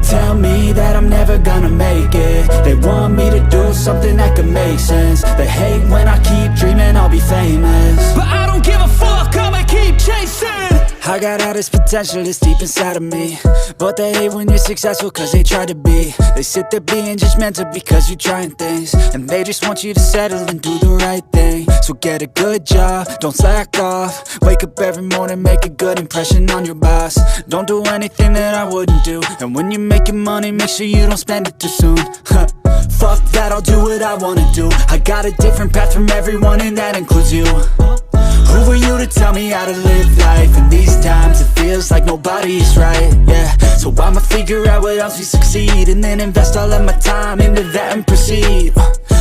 tell me that I'm never gonna make it. They want me to do something that could make sense. They hate when I keep dreaming I'll be famous, but I don't give a fuck, I'ma keep chasing. I got all this potential that's deep inside of me, but they hate when you're successful cause they try to be. They sit there being judgmental because you're trying things, and they just want you to settle and do the right thing. So get a good job, don't slack off. Wake up every morning, make a good impression on your boss. Don't do anything that I wouldn't do, and when you're making money, make sure you don't spend it too soon. Fuck that, I'll do what I wanna do. I got a different path from everyone, and that includes you. Who are you to tell me how to live life? In these times it feels like nobody is right, yeah. So I'ma figure out what else we succeed, and then invest all of my time into that and proceed.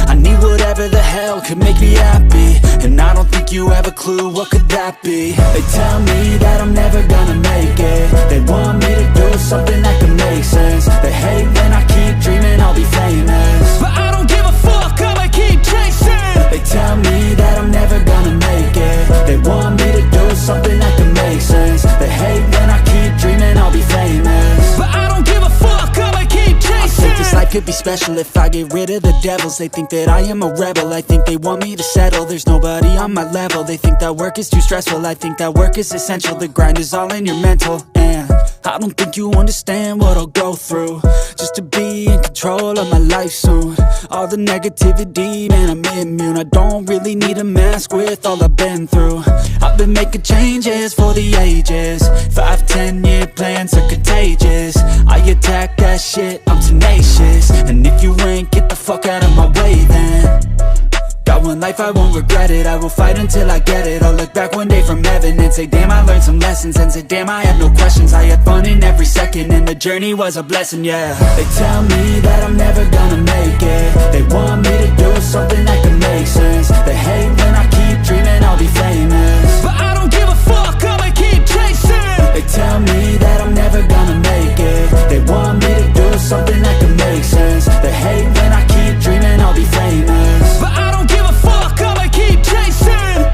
I need whatever the hell could make me happy, and I don't think you have a clue what could that be. They tell me that I'm never gonna make it. They want me to do something that could make sense. They hate when I keep dreaming I'll be famous, but I don't give a fuck, I'ma keep chasing. They tell me that I'm never gonna make it. They want me to do something that can make sense. They hate when I keep dreaming I'll be famous, but I don't give a fuck, I'ma keep chasing. I think this life could be special if I get rid of the devils. They think that I am a rebel, I think they want me to settle. There's nobody on my level. They think that work is too stressful, I think that work is essential. The grind is all in your mental, and I don't think you understand what I'll go through just to be in control of my life soon. All the negativity, man, I'm immune. I don't really need a mask with all I've been through. I've been making changes for the ages. 5-10 year plans are contagious. I attack that shit, I'm tenacious. And if you ain't, get the fuck out of my way then. Got one life, I won't regret it. I will fight until I get it. I'll look back one day from heaven and say, damn, I learned some lessons. And say, damn, I had no questions. I had fun in every second, and the journey was a blessing, yeah. They tell me that I'm never gonna make it. They want me to do something that can make sense. They hate when I keep dreaming I'll be famous, but I don't give a fuck, I'ma keep chasing. They tell me that I'm never gonna make it. They want me to do something that can make sense. They hate when I keep dreaming I'll be famous, but I don't give a fuck, I'ma keep chasing.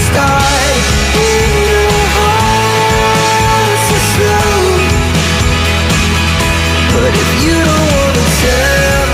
start in your heart so slow. But if you don't